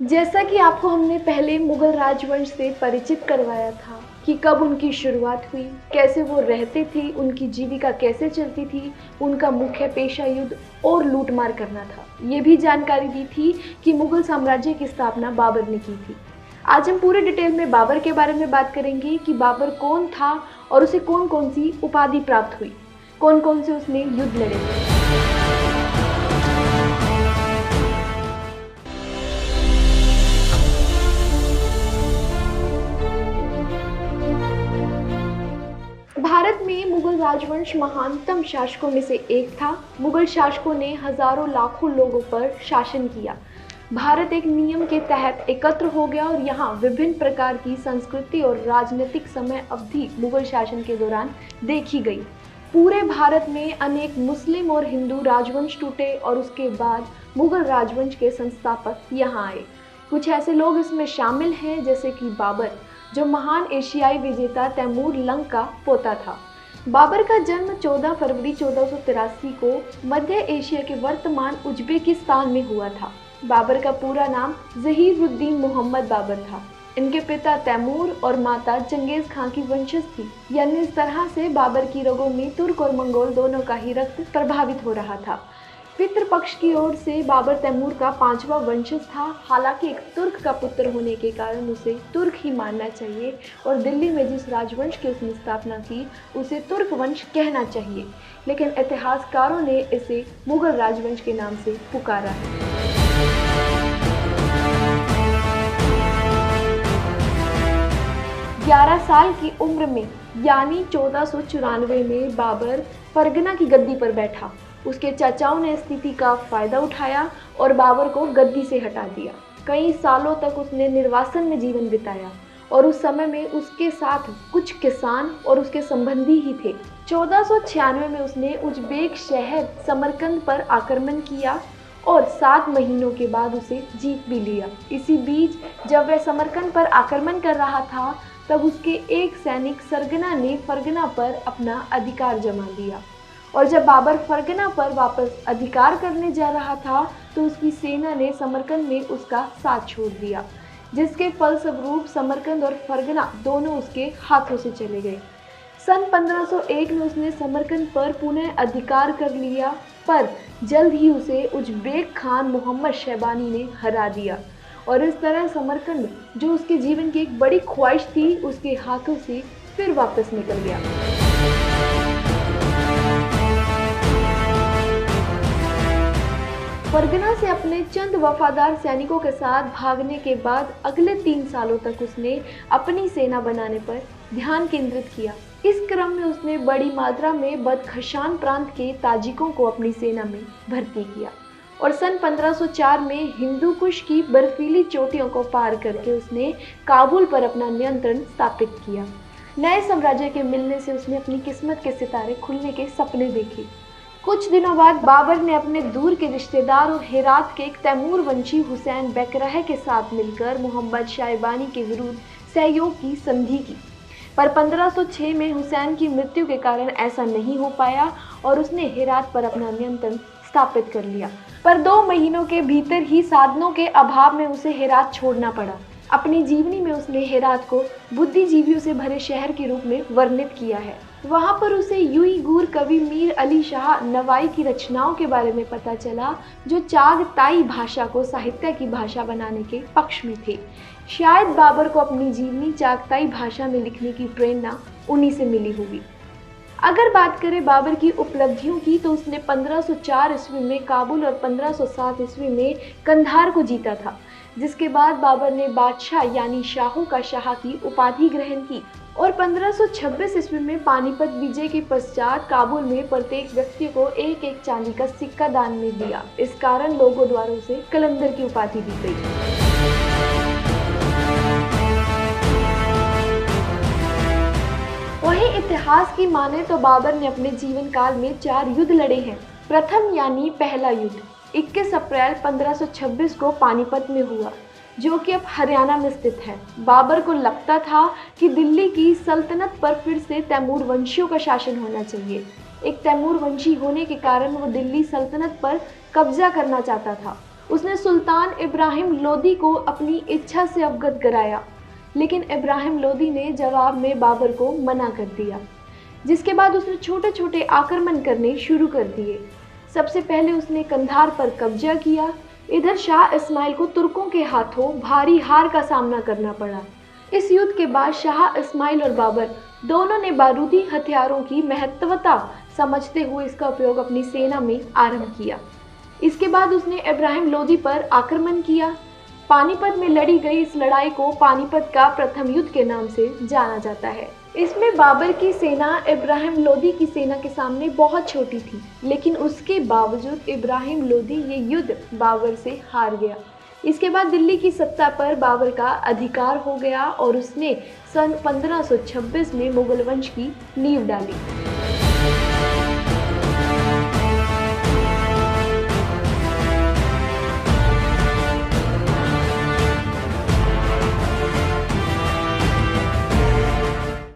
जैसा कि आपको हमने पहले मुगल राजवंश से परिचित करवाया था कि कब उनकी शुरुआत हुई, कैसे वो रहते थे, उनकी जीविका कैसे चलती थी, उनका मुख्य पेशा युद्ध और लूटमार करना था। ये भी जानकारी दी थी कि मुगल साम्राज्य की स्थापना बाबर ने की थी। आज हम पूरे डिटेल में बाबर के बारे में बात करेंगे कि बाबर कौन था और उसे कौन कौन सी उपाधि प्राप्त हुई, कौन कौन से उसने युद्ध लड़े थे। भारत में मुगल राजवंश महानतम शासकों में से एक था। मुगल शासकों ने हजारों लाखों लोगों पर शासन किया। भारत एक नियम के तहत एकत्र हो गया और यहाँ विभिन्न प्रकार की संस्कृति और राजनीतिक समय अवधि मुगल शासन के दौरान देखी गई। पूरे भारत में अनेक मुस्लिम और हिंदू राजवंश टूटे और उसके बाद मुगल राजवंश के संस्थापक यहाँ आए। कुछ ऐसे लोग इसमें शामिल हैं जैसे कि बाबर, जो महान एशियाई विजेता तैमूर लंग का पोता था। बाबर का जन्म 14 फरवरी 1483 को मध्य एशिया के वर्तमान उज्बेकिस्तान में हुआ था। बाबर का पूरा नाम ज़हीरुद्दीन मोहम्मद बाबर था। इनके पिता तैमूर और माता चंगेज खां की वंशज थी, यानी इस तरह से बाबर की रगों में तुर्क और मंगोल दोनों का ही रक्त प्रभावित हो रहा था। पितृपक्ष की ओर से बाबर तैमूर का 5वां वंशज था। हालांकि एक तुर्क का पुत्र होने के कारण उसे तुर्क ही मानना चाहिए और दिल्ली में जिस राजवंश की उसने स्थापना की उसे तुर्क वंश कहना चाहिए, लेकिन इतिहासकारों ने इसे मुगल राजवंश के नाम से पुकारा है। 11 साल की उम्र में यानी 1494 में बाबर फरगना की गद्दी पर बैठा। उसके चाचाओं ने स्थिति का फायदा उठाया और बाबर को गद्दी से हटा दिया। कई सालों तक उसने निर्वासन में जीवन बिताया और उस समय में उसके साथ कुछ किसान और उसके संबंधी ही थे। 1496 में उसने उज्बेक शहर समरकंद पर आक्रमण किया और 7 महीनों के बाद उसे जीत भी लिया। इसी बीच जब वह समरकंद पर आक्रमण कर रहा था तब उसके एक सैनिक सरगना ने फरगना पर अपना अधिकार जमा लिया और जब बाबर फरगना पर वापस अधिकार करने जा रहा था तो उसकी सेना ने समरकंद में उसका साथ छोड़ दिया, जिसके फलस्वरूप समरकंद और फरगना दोनों उसके हाथों से चले गए। सन 1501 में उसने समरकंद पर पुनः अधिकार कर लिया, पर जल्द ही उसे उज्बेक खान मोहम्मद शैबानी ने हरा दिया और इस तरह समरकंद, जो उसके जीवन की एक बड़ी ख्वाहिश थी, उसके हाथों से फिर वापस निकल गया। फरगना से अपने चंद वफादार सैनिकों के साथ भागने के बाद अगले 3 सालों तक उसने अपनी सेना बनाने पर ध्यान केंद्रित किया। इस क्रम में उसने बड़ी मात्रा में बदखशान प्रांत के ताजिकों को अपनी सेना में भर्ती किया और सन 1504 में हिंदू कुश की बर्फीली चोटियों को पार करके उसने काबुल पर अपना नियंत्रण स्थापित किया। नए साम्राज्य के मिलने से उसने अपनी किस्मत के सितारे खुलने के सपने देखे। कुछ दिनों बाद बाबर ने अपने दूर के रिश्तेदार और हेरात के एक तैमूर वंशी हुसैन बेकराह के साथ मिलकर मोहम्मद शाइबानी के विरुद्ध सहयोग की संधि की, पर 1506 में हुसैन की मृत्यु के कारण ऐसा नहीं हो पाया और उसने हेरात पर अपना नियंत्रण स्थापित कर लिया। पर 2 महीनों के भीतर ही साधनों के अभाव में उसे हेरात छोड़ना पड़ा। अपनी जीवनी में उसने हेरात को बुद्धिजीवियों से भरे शहर के रूप में वर्णित किया है। वहां पर उसे उइगुर कवि मीर अली शाह नवाई की रचनाओं के बारे में पता चला, जो चागताई भाषा को साहित्य की भाषा बनाने के पक्ष में थे। शायद बाबर को अपनी जीवनी चागताई भाषा में लिखने की प्रेरणा उन्हीं से मिली होगी। अगर बात करें बाबर की उपलब्धियों की तो उसने 1504 ईस्वी में काबुल और 1507 ईस्वी में कंधार को जीता था, जिसके बाद बाबर ने बादशाह यानी शाहों का शाह की उपाधि ग्रहण की और 1526 ईस्वी में पानीपत विजय के पश्चात काबुल में प्रत्येक व्यक्ति को एक एक चांदी का सिक्का दान में दिया। इस कारण लोगों द्वारा उसे कलंदर की उपाधि दी गई। वहीं इतिहास की माने तो बाबर ने अपने जीवन काल में 4 युद्ध लड़े हैं। प्रथम यानी पहला युद्ध 21 अप्रैल 1526 को पानीपत में हुआ, जो कि अब हरियाणा में स्थित है। बाबर को लगता था कि दिल्ली की सल्तनत पर फिर से तैमूर वंशियों का शासन होना चाहिए। एक तैमूर वंशी होने के कारण वो दिल्ली सल्तनत पर कब्जा करना चाहता था उसने सुल्तान इब्राहिम लोदी को अपनी इच्छा से अवगत कराया, लेकिन इब्राहिम लोदी ने जवाब में बाबर को मना कर दिया, जिसके बाद उसने छोटे छोटे आक्रमण करने शुरू कर दिए। सबसे पहले उसने कंधार पर कब्जा किया। इधर शाह इस्माइल को तुर्कों के हाथों भारी हार का सामना करना पड़ा। इस युद्ध के बाद शाह इस्माइल और बाबर दोनों ने बारूदी हथियारों की महत्वता समझते हुए इसका उपयोग अपनी सेना में आरंभ किया। इसके बाद उसने इब्राहिम लोदी पर आक्रमण किया। पानीपत में लड़ी गई इस लड़ाई को पानीपत का प्रथम युद्ध के नाम से जाना जाता है। इसमें बाबर की सेना इब्राहिम लोदी की सेना के सामने बहुत छोटी थी, लेकिन उसके बावजूद इब्राहिम लोदी ये युद्ध बाबर से हार गया। इसके बाद दिल्ली की सत्ता पर बाबर का अधिकार हो गया और उसने सन 1526 में मुगल वंश की नींव डाली।